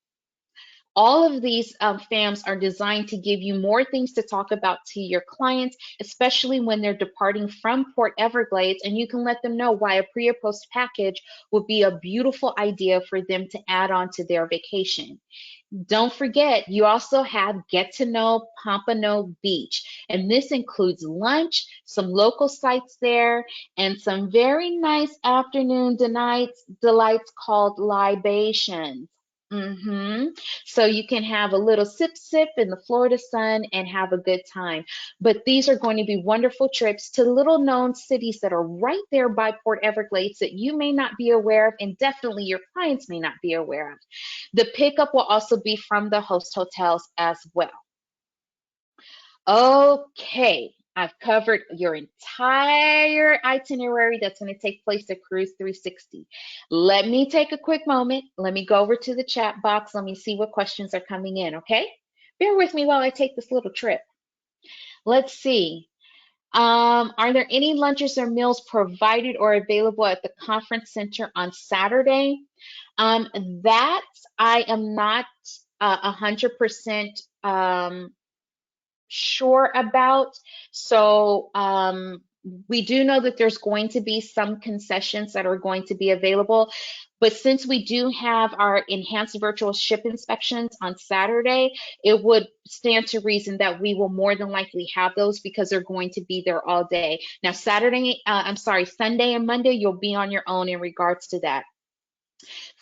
A: All of these FAMs are designed to give you more things to talk about to your clients, especially when they're departing from Port Everglades, and you can let them know why a pre or post package would be a beautiful idea for them to add on to their vacation. Don't forget, you also have Get to Know Pompano Beach, and this includes lunch, some local sites there, and some very nice afternoon delights called libations. So you can have a little sip in the Florida sun and have a good time. But these are going to be wonderful trips to little known cities that are right there by Port Everglades that you may not be aware of, and definitely your clients may not be aware of. The pickup will also be from the host hotels as well. Okay, I've covered your entire itinerary that's going to take place at Cruise 360. Let me take a quick moment. Let me go over to the chat box. Let me see what questions are coming in, okay? Bear with me while I take this little trip. Let's see. Are there any lunches or meals provided or available at the conference center on Saturday? That I am not 100% sure about. So we do know that there's going to be some concessions that are going to be available. But since we do have our enhanced virtual ship inspections on Saturday, it would stand to reason that we will more than likely have those because they're going to be there all day. Now, Sunday and Monday, you'll be on your own in regards to that.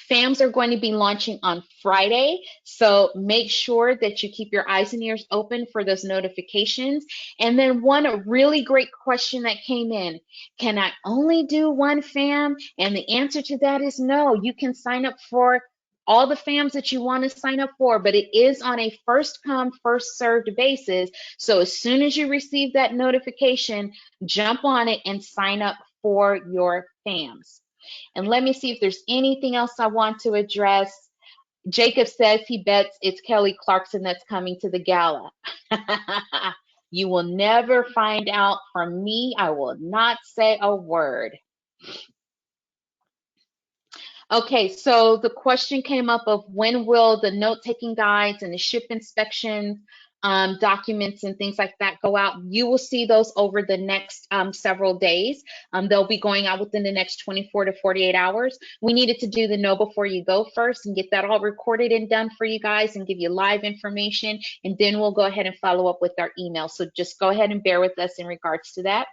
A: FAMs are going to be launching on Friday, so make sure that you keep your eyes and ears open for those notifications. And then one really great question that came in, can I only do one FAM? And the answer to that is no. You can sign up for all the FAMs that you want to sign up for, but it is on a first come, first served basis. So as soon as you receive that notification, jump on it and sign up for your FAMs. And let me see if there's anything else I want to address. Jacob says he bets it's Kelly Clarkson that's coming to the gala. You will never find out from me. I will not say a word. Okay, so the question came up of when will the note-taking guides and the ship inspection documents and things like that go out. You will see those over the next several days. They'll be going out within the next 24 to 48 hours. We needed to do the know before you go first and get that all recorded and done for you guys and give you live information. And then we'll go ahead and follow up with our email. So just go ahead and bear with us in regards to that.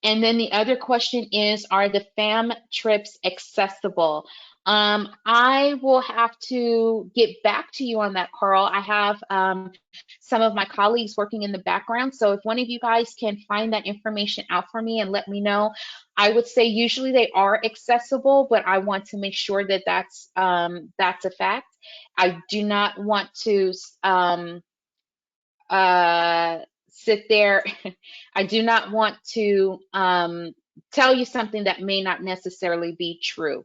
A: And then the other question is, are the FAM trips accessible? I will have to get back to you on that, Carl. I have some of my colleagues working in the background. So if one of you guys can find that information out for me and let me know, I would say usually they are accessible, but I want to make sure that that's a fact. I do not want to sit there. I do not want to tell you something that may not necessarily be true.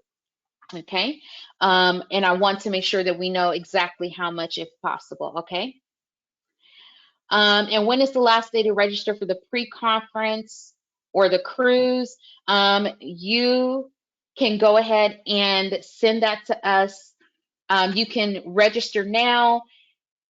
A: Okay. And I want to make sure that we know exactly how much if possible. Okay. And when is the last day to register for the pre-conference or the cruise? You can go ahead and send that to us. You can register now.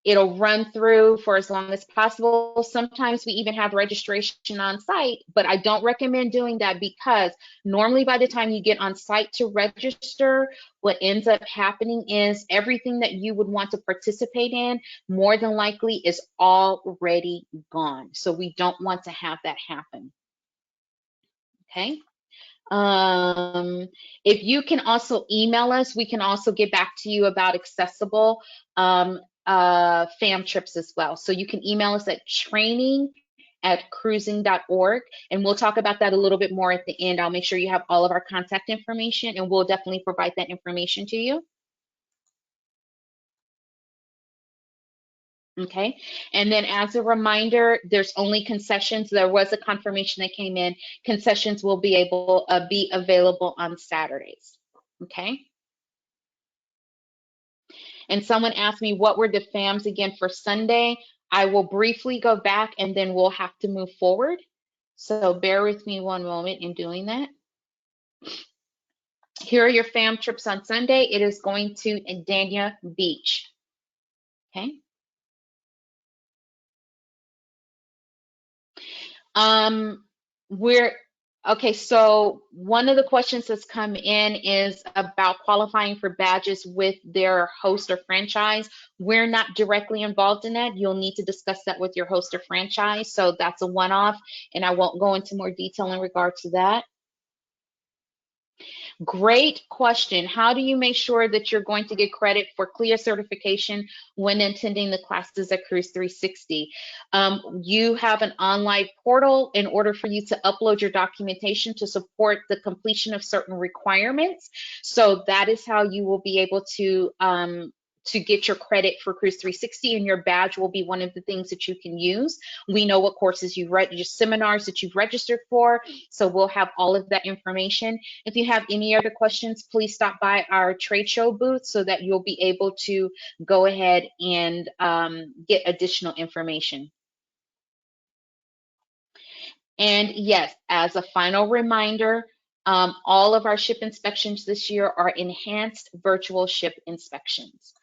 A: It'll run through for as long as possible. Sometimes we even have registration on site, but I don't recommend doing that because normally by the time you get on site to register, what ends up happening is everything that you would want to participate in more than likely is already gone. So we don't want to have that happen. Okay. If you can also email us, we can also get back to you about accessible FAM trips as well. So you can email us at training cruising.org. And we'll talk about that a little bit more at the end. I'll make sure you have all of our contact information, and we'll definitely provide that information to you. Okay. And then as a reminder, there's only concessions. There was a confirmation that came in. Concessions will be available on Saturdays. Okay. And someone asked me what were the FAMs again for Sunday. I will briefly go back and then we'll have to move forward. So bear with me one moment in doing that. Here are your FAM trips on Sunday. It is going to Dania Beach. Okay. We're okay. So one of the questions that's come in is about qualifying for badges with their host or franchise. We're not directly involved in that. You'll need to discuss that with your host or franchise. So that's a one-off, and I won't go into more detail in regard to that. Great question. How do you make sure that you're going to get credit for CLIA certification when attending the classes at Cruise360? You have an online portal in order for you to upload your documentation to support the completion of certain requirements. So that is how you will be able to get your credit for Cruise360, and your badge will be one of the things that you can use. We know what courses you've read, your seminars that you've registered for, so we'll have all of that information. If you have any other questions, please stop by our trade show booth so that you'll be able to go ahead and get additional information. And yes, as a final reminder, all of our ship inspections this year are enhanced virtual ship inspections.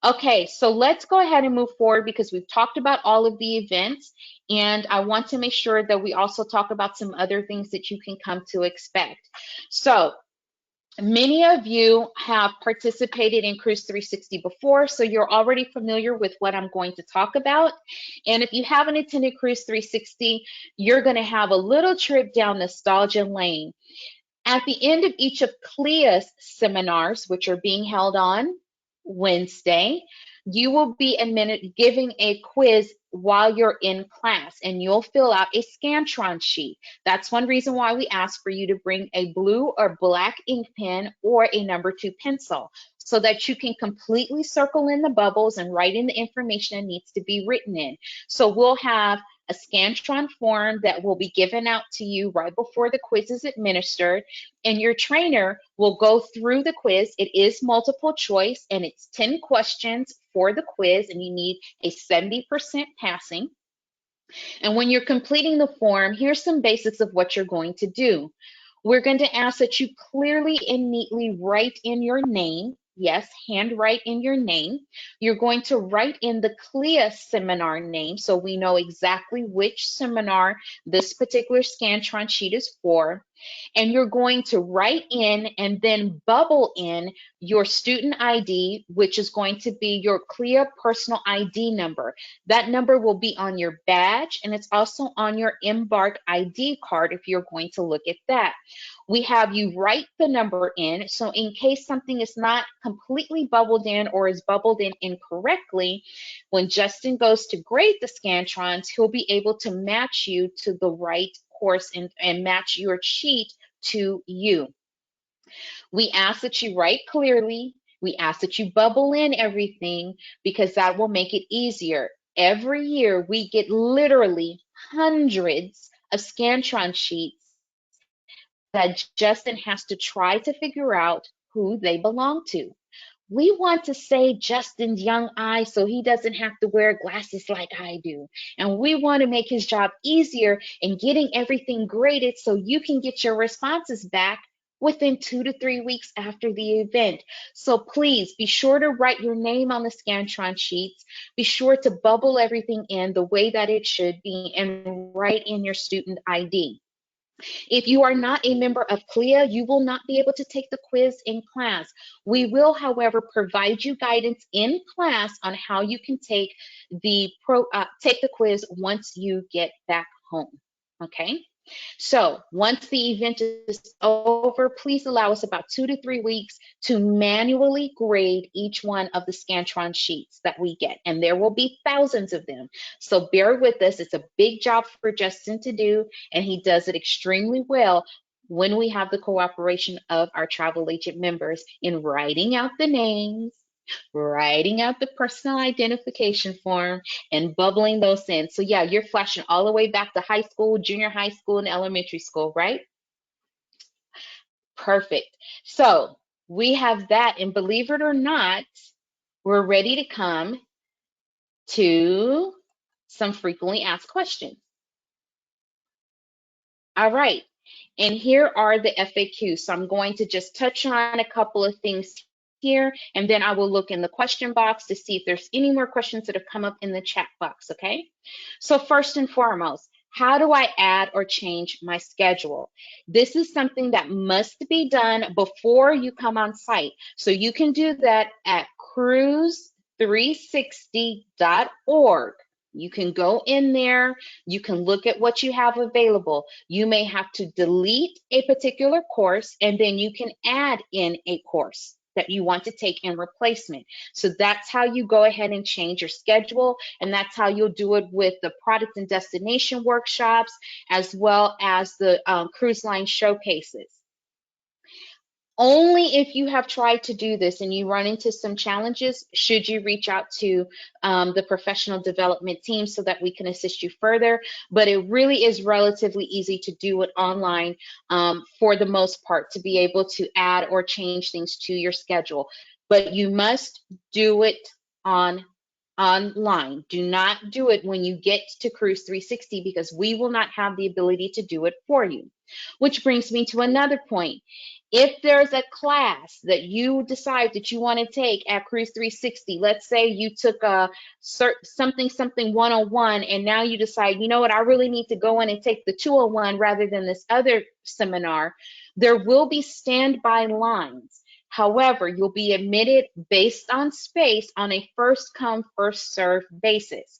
A: Okay, so let's go ahead and move forward because we've talked about all of the events, and I want to make sure that we also talk about some other things that you can come to expect. So many of you have participated in Cruise360 before, so you're already familiar with what I'm going to talk about. And if you haven't attended Cruise360, you're going to have a little trip down nostalgia lane. At the end of each of CLIA's seminars, which are being held on Wednesday, you will be giving a quiz while you're in class, and you'll fill out a Scantron sheet. That's one reason why we ask for you to bring a blue or black ink pen or a number 2 pencil so that you can completely circle in the bubbles and write in the information that needs to be written in. So we'll have a Scantron form that will be given out to you right before the quiz is administered, and your trainer will go through the quiz. It is multiple choice, and it's 10 questions for the quiz, and you need a 70% passing. And when you're completing the form, here's some basics of what you're going to do. We're going to ask that you clearly and neatly write in your name. Yes, handwrite in your name. You're going to write in the CLIA seminar name so we know exactly which seminar this particular Scantron sheet is for. And you're going to write in and then bubble in your student ID, which is going to be your CLIA personal ID number. That number will be on your badge, and it's also on your Embark ID card if you're going to look at that. We have you write the number in, so in case something is not completely bubbled in or is bubbled in incorrectly, when Justin goes to grade the Scantrons, he'll be able to match you to the right course and match your sheet to you. We ask that you write clearly. We ask that you bubble in everything because that will make it easier. Every year we get literally hundreds of Scantron sheets that Justin has to try to figure out who they belong to. We want to save Justin's young eyes so he doesn't have to wear glasses like I do. And we want to make his job easier in getting everything graded so you can get your responses back within 2 to 3 weeks after the event. So please be sure to write your name on the Scantron sheets. Be sure to bubble everything in the way that it should be and write in your student ID. If you are not a member of CLIA, you will not be able to take the quiz in class. We will, however, provide you guidance in class on how you can take the quiz once you get back home. Okay? So once the event is over, please allow us about 2 to 3 weeks to manually grade each one of the Scantron sheets that we get. And there will be thousands of them. So bear with us. It's a big job for Justin to do, and he does it extremely well when we have the cooperation of our travel agent members in writing out the names, writing out the personal identification form, and bubbling those in. So yeah, you're flashing all the way back to high school, junior high school, and elementary school, right? Perfect. So we have that, and believe it or not, we're ready to come to some frequently asked questions. All right. And here are the FAQs. So I'm going to just touch on a couple of things here, and then I will look in the question box to see if there's any more questions that have come up in the chat box, okay? So first and foremost, how do I add or change my schedule? This is something that must be done before you come on site. So you can do that at cruise360.org. You can go in there, you can look at what you have available. You may have to delete a particular course, and then you can add in a course that you want to take in replacement. So that's how you go ahead and change your schedule, and that's how you'll do it with the product and destination workshops, as well as the cruise line showcases. Only if you have tried to do this and you run into some challenges should you reach out to the professional development team so that we can assist you further. But it really is relatively easy to do it online for the most part, to be able to add or change things to your schedule. But you must do it online. Do not do it when you get to Cruise 360, because we will not have the ability to do it for you. Which brings me to another point. If there's a class that you decide that you want to take at Cruise 360, let's say you took a something 101, and now you decide, you know what, I really need to go in and take the 201 rather than this other seminar, there will be standby lines. However, you'll be admitted based on space on a first come, first served basis.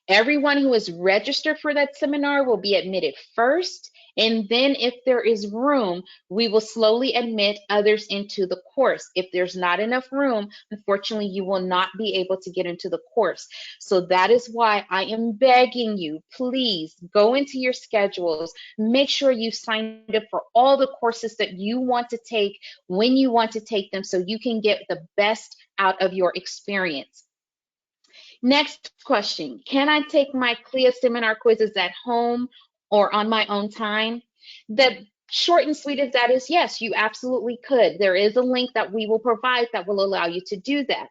A: Everyone who is registered for that seminar will be admitted first, and then if there is room, we will slowly admit others into the course. If there's not enough room, unfortunately, you will not be able to get into the course. So that is why I am begging you, please go into your schedules, make sure you signed up for all the courses that you want to take when you want to take them, so you can get the best out of your experience. Next question, can I take my CLIA seminar quizzes at home or on my own time? The short and sweet of that is yes, you absolutely could. There is a link that we will provide that will allow you to do that.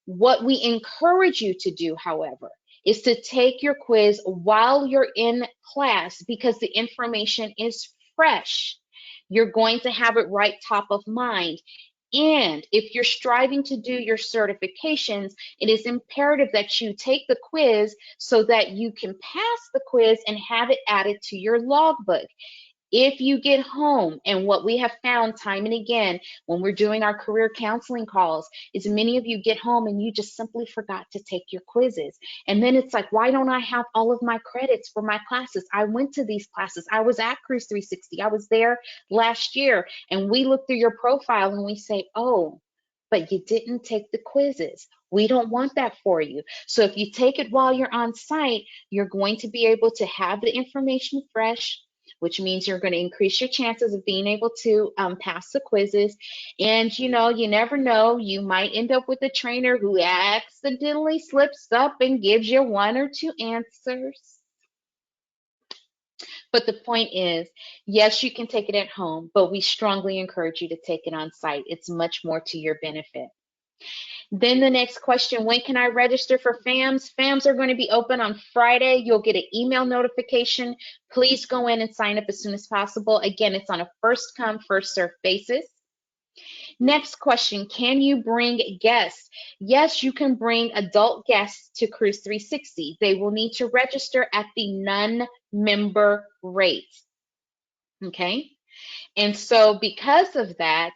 A: What we encourage you to do, however, is to take your quiz while you're in class, because the information is fresh. You're going to have it right top of mind. And if you're striving to do your certifications, it is imperative that you take the quiz so that you can pass the quiz and have it added to your logbook. If you get home, and what we have found time and again when we're doing our career counseling calls is many of you get home and you just simply forgot to take your quizzes. And then it's like, why don't I have all of my credits for my classes? I went to these classes. I was at Cruise 360. I was there last year. And we look through your profile and we say, oh, but you didn't take the quizzes. We don't want that for you. So if you take it while you're on site, you're going to be able to have the information fresh, which means you're going to increase your chances of being able to pass the quizzes. And you know, you never know, you might end up with a trainer who accidentally slips up and gives you 1 or 2 answers. But the point is, yes, you can take it at home, but we strongly encourage you to take it on site. It's much more to your benefit. Then the next question, when can I register for FAMs? FAMs are going to be open on Friday. You'll get an email notification. Please go in and sign up as soon as possible. Again, it's on a first come, first served basis. Next question, can you bring guests? Yes, you can bring adult guests to Cruise 360. They will need to register at the non-member rate. Okay? And so because of that,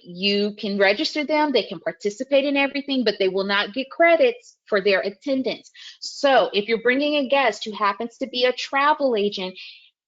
A: you can register them, they can participate in everything, but they will not get credits for their attendance. So if you're bringing a guest who happens to be a travel agent,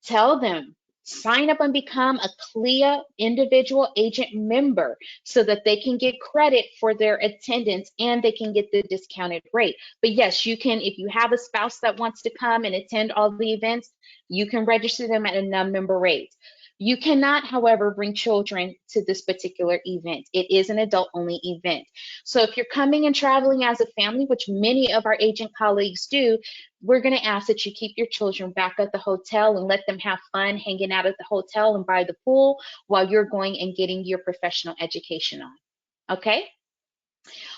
A: Tell them, sign up and become a CLIA individual agent member so that they can get credit for their attendance and they can get the discounted rate. But yes, you can, if you have a spouse that wants to come and attend all the events, you can register them at a non-member rate. You cannot, however, bring children to this particular event. It is an adult only event. So if you're coming and traveling as a family, which many of our agent colleagues do, we're going to ask that you keep your children back at the hotel and let them have fun hanging out at the hotel and by the pool while you're going and getting your professional education on. Okay?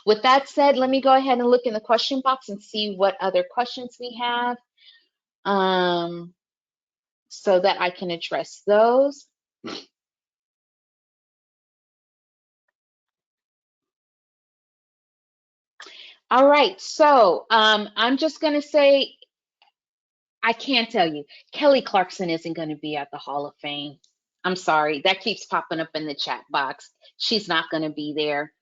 A: With that said, let me go ahead and look in the question box and see what other questions we have, so that I can address those. All right, so I'm just going to say, I can't tell you, Kelly Clarkson isn't going to be at the Hall of Fame. I'm sorry, that keeps popping up in the chat box. She's not going to be there.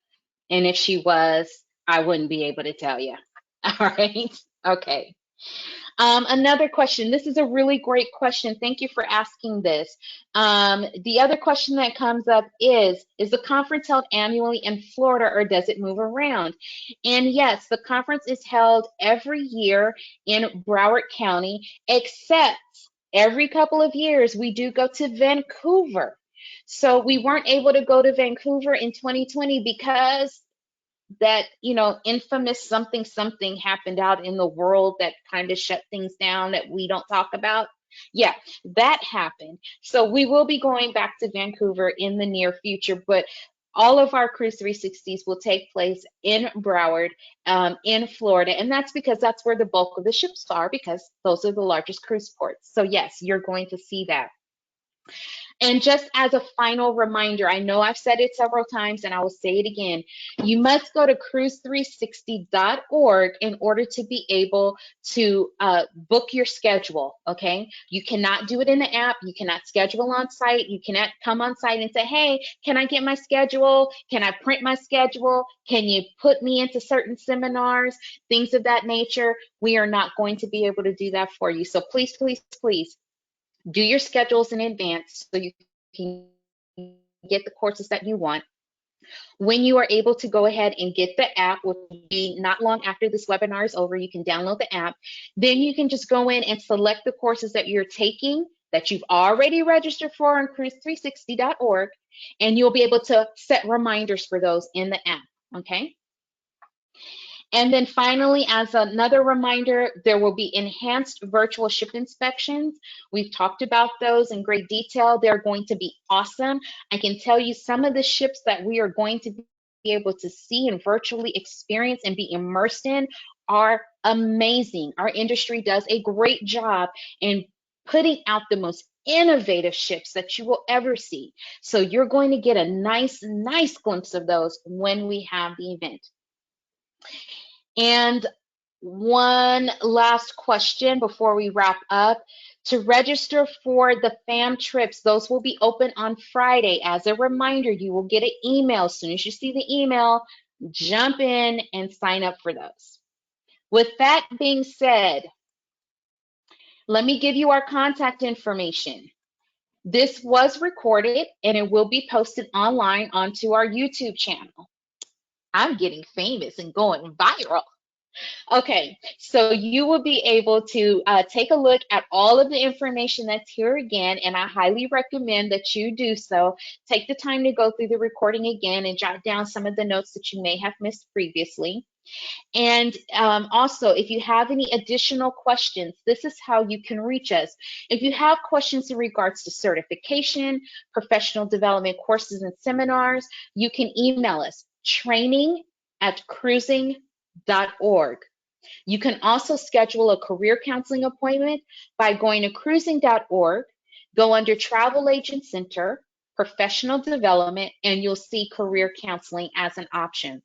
A: And if she was, I wouldn't be able to tell you. All right, okay. Another question. This is a really great question. Thank you for asking this. The other question that comes up is the conference held annually in Florida or does it move around? And yes, the conference is held every year in Broward County, except every couple of years we do go to Vancouver. So we weren't able to go to Vancouver in 2020 because that, infamous something happened out in the world that kind of shut things down that we don't talk about. Yeah, that happened. So we will be going back to Vancouver in the near future, but all of our Cruise 360s will take place in Broward, in Florida. And that's because that's where the bulk of the ships are, because those are the largest cruise ports. So yes, you're going to see that. And just as a final reminder, I know I've said it several times and I will say it again, you must go to cruise360.org in order to be able to book your schedule, okay? You cannot do it in the app. You cannot schedule on site. You cannot come on site and say, hey, can I get my schedule? Can I print my schedule? Can you put me into certain seminars? Things of that nature. We are not going to be able to do that for you. So please, please, please, do your schedules in advance so you can get the courses that you want. When you are able to go ahead and get the app, which will be not long after this webinar is over, you can download the app. Then you can just go in and select the courses that you're taking that you've already registered for on cruise360.org, and you'll be able to set reminders for those in the app, okay? And then finally, as another reminder, there will be enhanced virtual ship inspections. We've talked about those in great detail. They're going to be awesome. I can tell you some of the ships that we are going to be able to see and virtually experience and be immersed in are amazing. Our industry does a great job in putting out the most innovative ships that you will ever see. So you're going to get a nice glimpse of those when we have the event. And one last question before we wrap up. To register for the FAM trips, those will be open on Friday. As a reminder, you will get an email. As soon as you see the email, jump in and sign up for those. With that being said, let me give you our contact information. This was recorded and it will be posted online onto our YouTube channel. I'm getting famous and going viral. Okay, so you will be able to take a look at all of the information that's here again, and I highly recommend that you do so. Take the time to go through the recording again and jot down some of the notes that you may have missed previously. And also, if you have any additional questions, this is how you can reach us. If you have questions in regards to certification, professional development courses and seminars, you can email us, training@cruising.org. You can also schedule a career counseling appointment by going to cruising.org, go under Travel Agent Center, Professional Development, and you'll see career counseling as an option.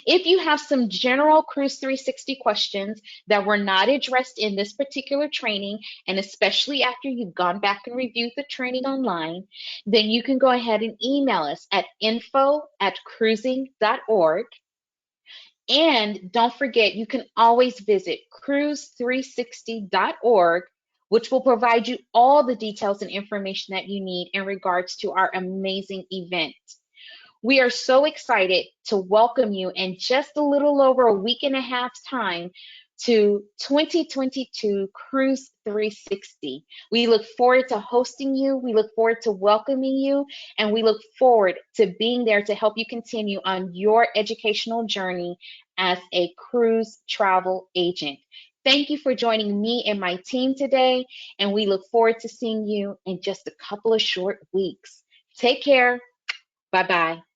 A: If you have some general Cruise 360 questions that were not addressed in this particular training, and especially after you've gone back and reviewed the training online, then you can go ahead and email us at info@cruising.org. And don't forget, you can always visit cruise360.org which will provide you all the details and information that you need in regards to our amazing event. We are so excited to welcome you in just a little over a week and a half's time to 2022 Cruise 360. We look forward to hosting you. We look forward to welcoming you, and we look forward to being there to help you continue on your educational journey as a cruise travel agent. Thank you for joining me and my team today, and we look forward to seeing you in just a couple of short weeks. Take care. Bye bye.